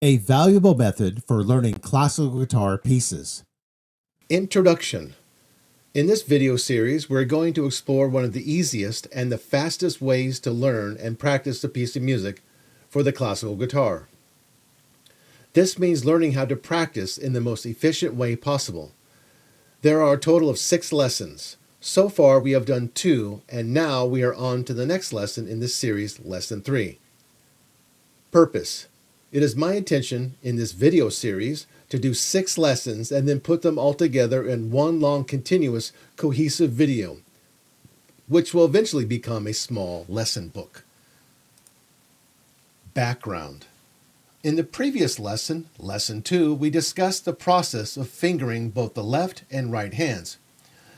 A valuable method for learning classical guitar pieces. Introduction. In this video series, we're going to explore one of the easiest and the fastest ways to learn and practice a piece of music for the classical guitar. This means learning how to practice in the most efficient way possible. There are a total of 6 lessons. So far, we have done 2, and now we are on to the next lesson in this series, Lesson 3. Purpose. It is my intention in this video series to do 6 lessons and then put them all together in one long, continuous, cohesive video, which will eventually become a small lesson book. Background. In the previous lesson, Lesson 2, we discussed the process of fingering both the left and right hands.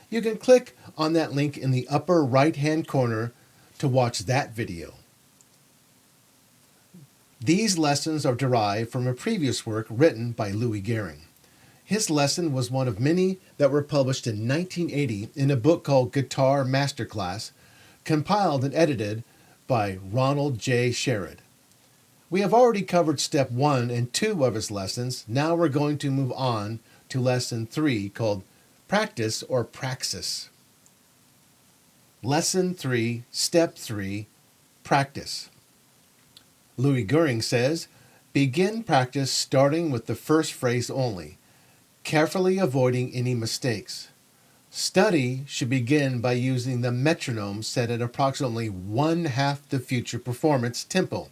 You can click on that link in the upper right-hand corner to watch that video. These lessons are derived from a previous work written by Louis Gehring. His lesson was one of many that were published in 1980 in a book called Guitar Masterclass, compiled and edited by Rinald J. Sherrod. We have already covered step 1 and 2 of his lessons. Now we're going to move on to lesson 3 called Practice or Praxis. Lesson 3, Step 3, Practice. Louis Gehring says, begin practice starting with the first phrase only, carefully avoiding any mistakes. Study should begin by using the metronome set at approximately 1/2 the future performance tempo.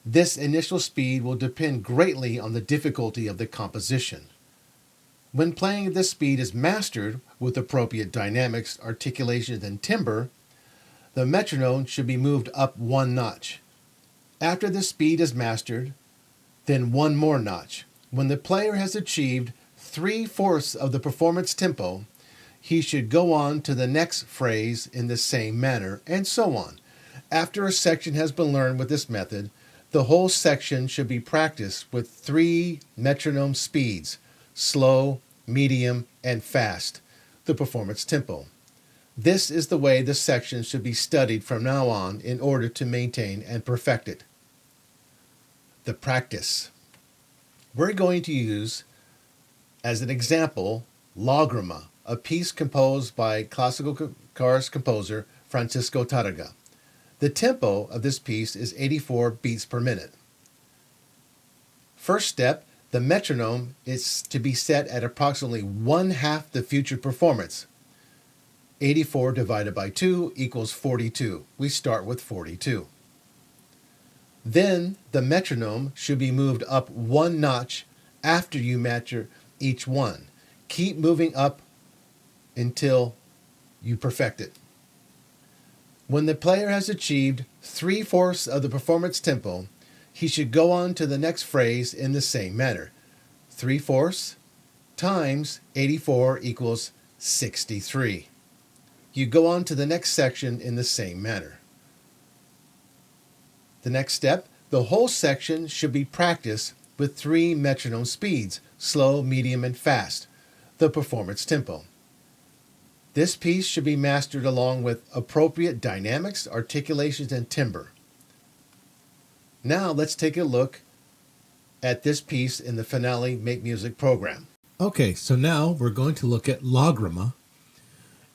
This initial speed will depend greatly on the difficulty of the composition. When playing at this speed is mastered with appropriate dynamics, articulation, and timbre, the metronome should be moved up 1 notch. After the speed is mastered, then 1 more notch. When the player has achieved 3/4 of the performance tempo, he should go on to the next phrase in the same manner, and so on. After a section has been learned with this method, the whole section should be practiced with 3 metronome speeds, slow, medium, and fast, the performance tempo. This is the way the section should be studied from now on in order to maintain and perfect it. The practice. We're going to use, as an example, Lagrima, a piece composed by classical guitarist composer Francisco Tárrega. The tempo of this piece is 84 beats per minute. First step, the metronome is to be set at approximately 1/2 the future performance. 84 divided by 2 equals 42. We start with 42. Then the metronome should be moved up 1 notch after you master each one. Keep moving up until you perfect it. When the player has achieved 3/4 of the performance tempo, he should go on to the next phrase in the same manner. 3/4 times 84 equals 63. You go on to the next section in the same manner. The next step, the whole section should be practiced with 3 metronome speeds, slow, medium, and fast, the performance tempo. This piece should be mastered along with appropriate dynamics, articulations, and timbre. Now let's take a look at this piece in the finale Make Music program. Okay, so now we're going to look at Lagrima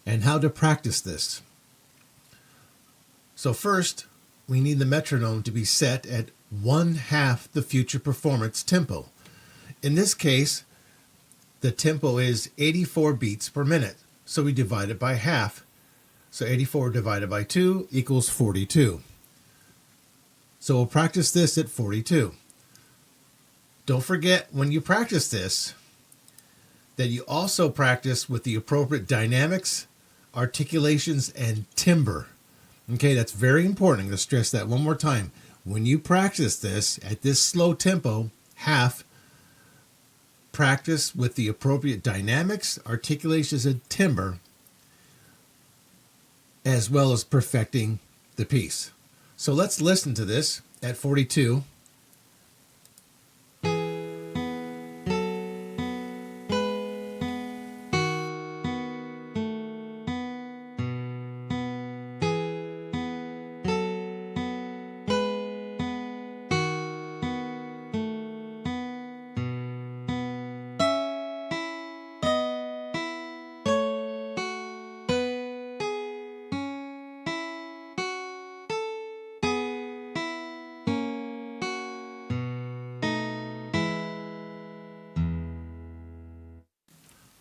and how to practice this. So first, we need the metronome to be set at 1/2 the future performance tempo. In this case, the tempo is 84 beats per minute, so we divide it by half. So 84 divided by 2 equals 42. So we'll practice this at 42. Don't forget, when you practice this, that you also practice with the appropriate dynamics, articulations, and timbre. Okay, that's very important. I'm going to stress that one more time. When you practice this at this slow tempo, half, practice with the appropriate dynamics, articulations, and timbre, as well as perfecting the piece. So let's listen to this at 42.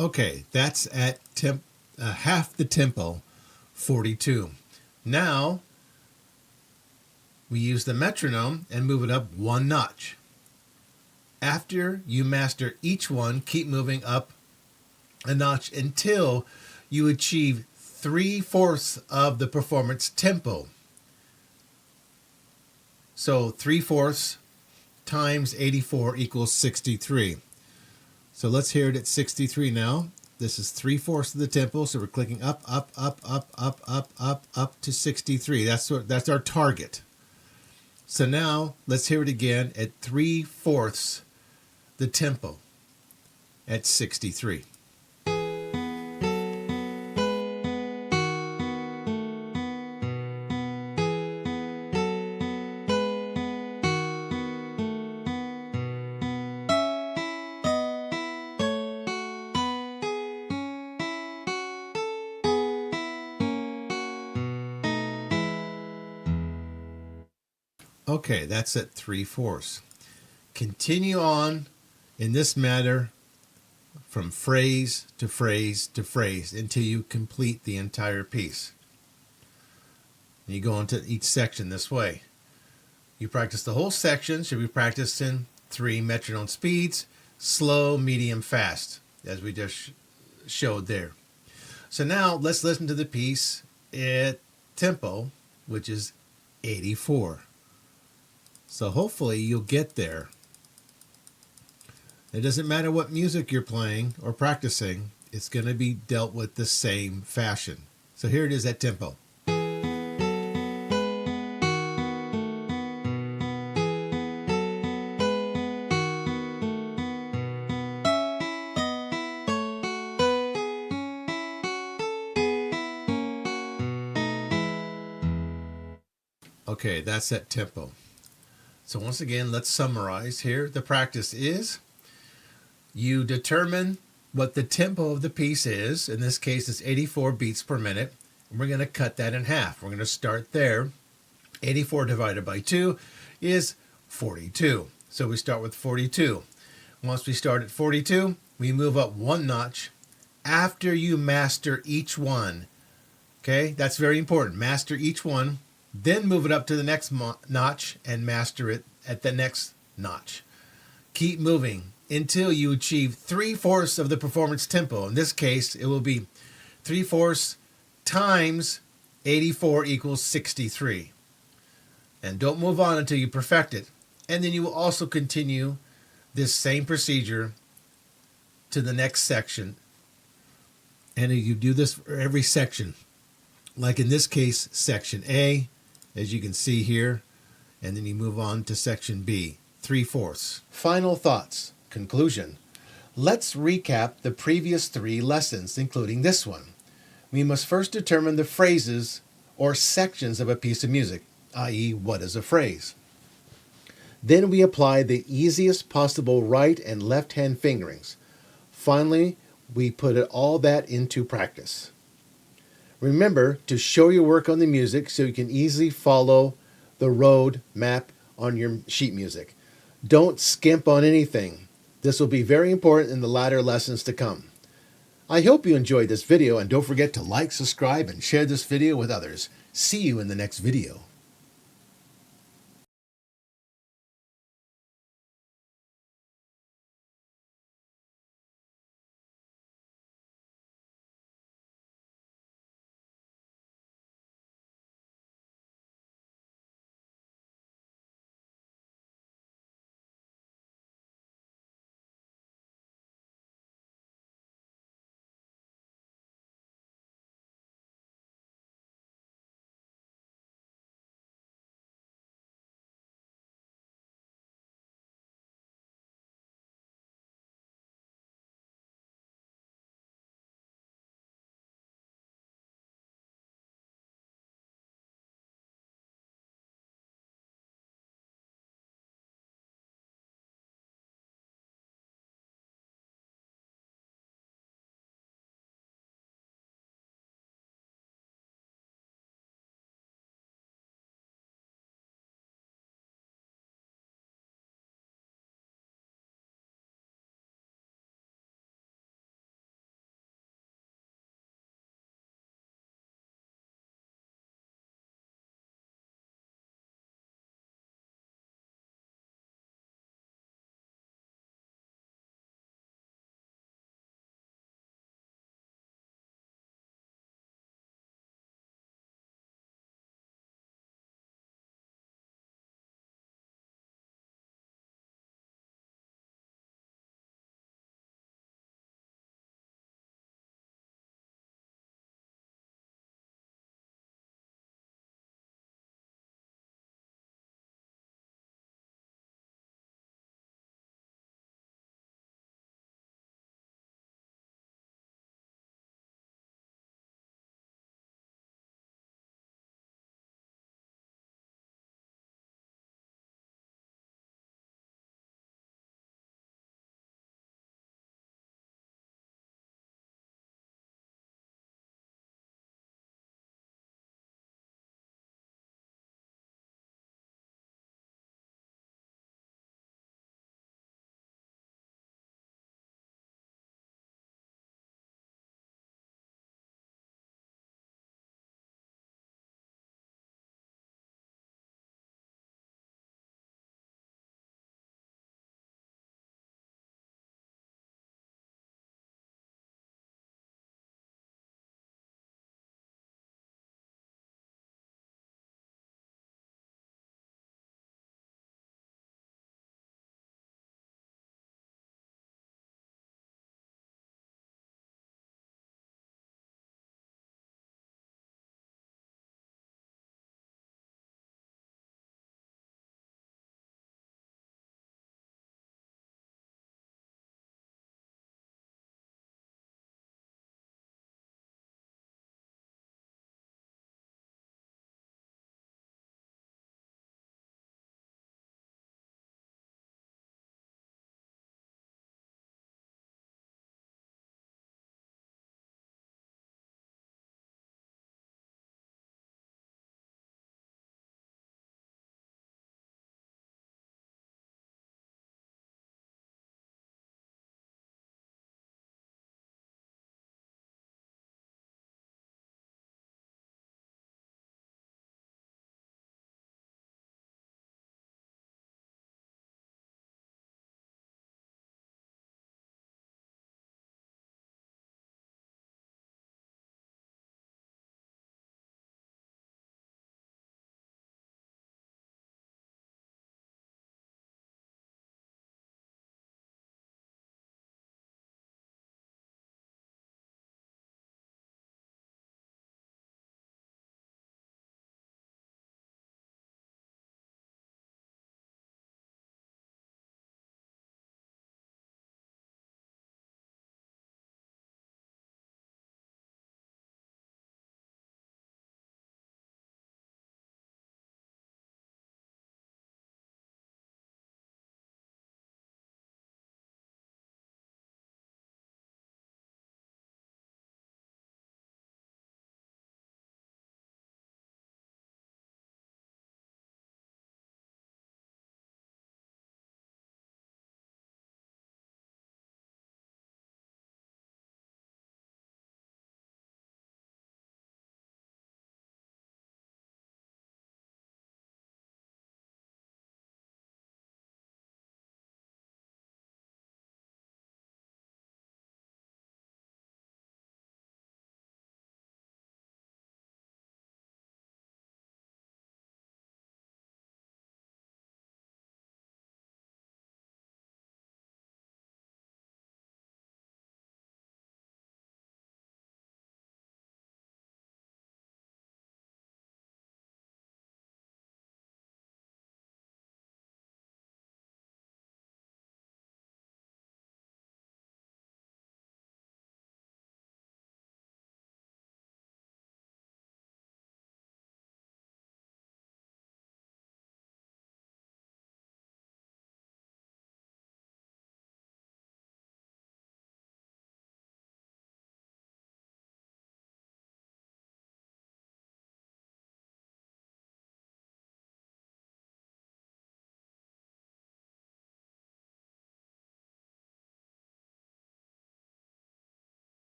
Okay, that's at half the tempo, 42. Now we use the metronome and move it up one notch. After you master each one, keep moving up a notch until you achieve 3/4 of the performance tempo. So 3/4 times 84 equals 63. So let's hear it at 63 now. This is 3/4 of the tempo, so we're clicking up, up, up, up, up, up, up, up to 63. That's our target. So now let's hear it again at 3/4 the tempo at 63. Okay, that's at 3/4. Continue on in this manner from phrase to phrase to phrase until you complete the entire piece. And you go into each section this way. You practice the whole section, should be practiced in 3 metronome speeds, slow, medium, fast, as we just showed there. So now let's listen to the piece at tempo, which is 84. So hopefully you'll get there. It doesn't matter what music you're playing or practicing, it's going to be dealt with the same fashion. So here it is at tempo. Okay, that's at tempo. So once again, let's summarize here. The practice is you determine what the tempo of the piece is. In this case, it's 84 beats per minute. And we're going to cut that in half. We're going to start there. 84 divided by 2 is 42. So we start with 42. Once we start at 42, we move up one notch after you master each one. Okay, that's very important. Master each one, then move it up to the next notch and master it at the next notch. Keep moving until you achieve 3/4 of the performance tempo. In this case, it will be 3/4 times 84 equals 63. And don't move on until you perfect it. And then you will also continue this same procedure to the next section. And you do this for every section. Like in this case, section A, as you can see here, and then you move on to section B, 3/4. Final thoughts. Conclusion. Let's recap the previous 3 lessons, including this one. We must first determine the phrases or sections of a piece of music, i.e., what is a phrase. Then we apply the easiest possible right and left hand fingerings. Finally, we put all that into practice. Remember to show your work on the music so you can easily follow the road map on your sheet music. Don't skimp on anything. This will be very important in the latter lessons to come. I hope you enjoyed this video, and don't forget to like, subscribe, and share this video with others. See you in the next video.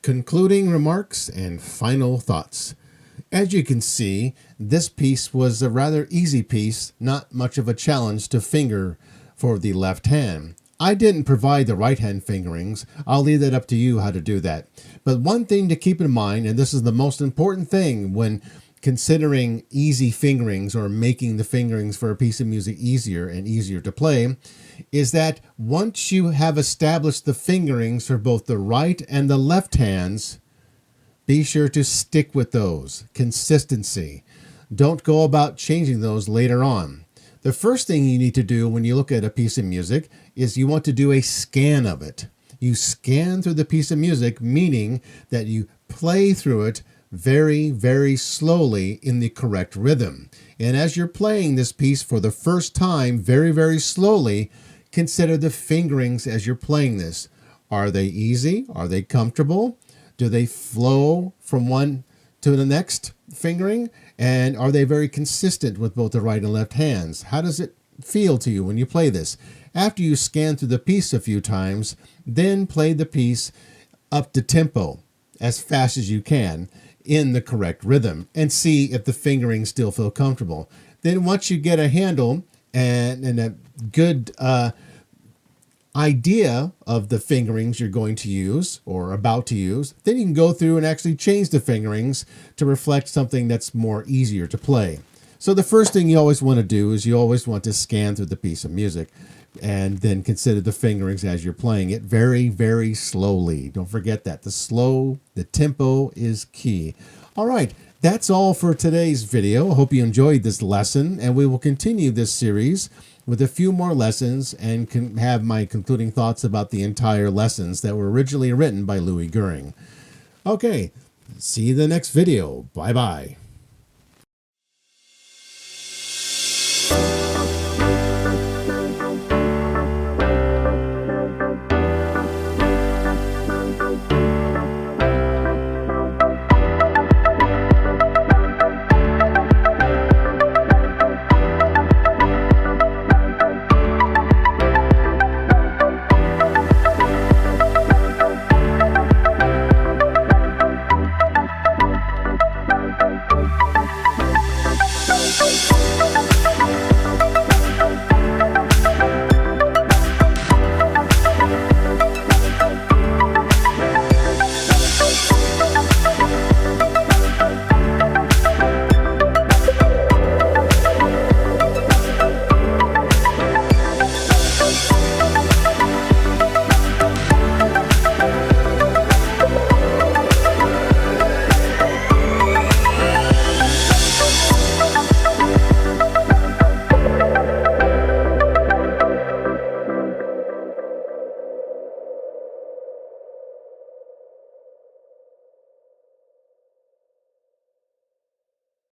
Concluding remarks and final thoughts. As you can see, this piece was a rather easy piece, not much of a challenge to finger for the left hand. I didn't provide the right hand fingerings. I'll leave that up to you how to do that. But one thing to keep in mind, and this is the most important thing when considering easy fingerings or making the fingerings for a piece of music easier and easier to play, is that once you have established the fingerings for both the right and the left hands, be sure to stick with those. Consistency. Don't go about changing those later on. The first thing you need to do when you look at a piece of music is you want to do a scan of it. You scan through the piece of music, meaning that you play through it very, very slowly in the correct rhythm. And as you're playing this piece for the first time, very, very slowly, consider the fingerings as you're playing this. Are they easy? Are they comfortable? Do they flow from one to the next fingering? And are they very consistent with both the right and left hands? How does it feel to you when you play this? After you scan through the piece a few times, then play the piece up to tempo as fast as you can in the correct rhythm and see if the fingerings still feel comfortable. Then once you get a handle and a good idea of the fingerings you're going to use or about to use, then you can go through and actually change the fingerings to reflect something that's more easier to play. So the first thing you always want to do is you always want to scan through the piece of music and then consider the fingerings as you're playing it very, very slowly. Don't forget that. The tempo is key. All right, that's all for today's video. I hope you enjoyed this lesson, and we will continue this series with a few more lessons and can have my concluding thoughts about the entire lessons that were originally written by Louis Gehring. Okay, see you in the next video. Bye-bye.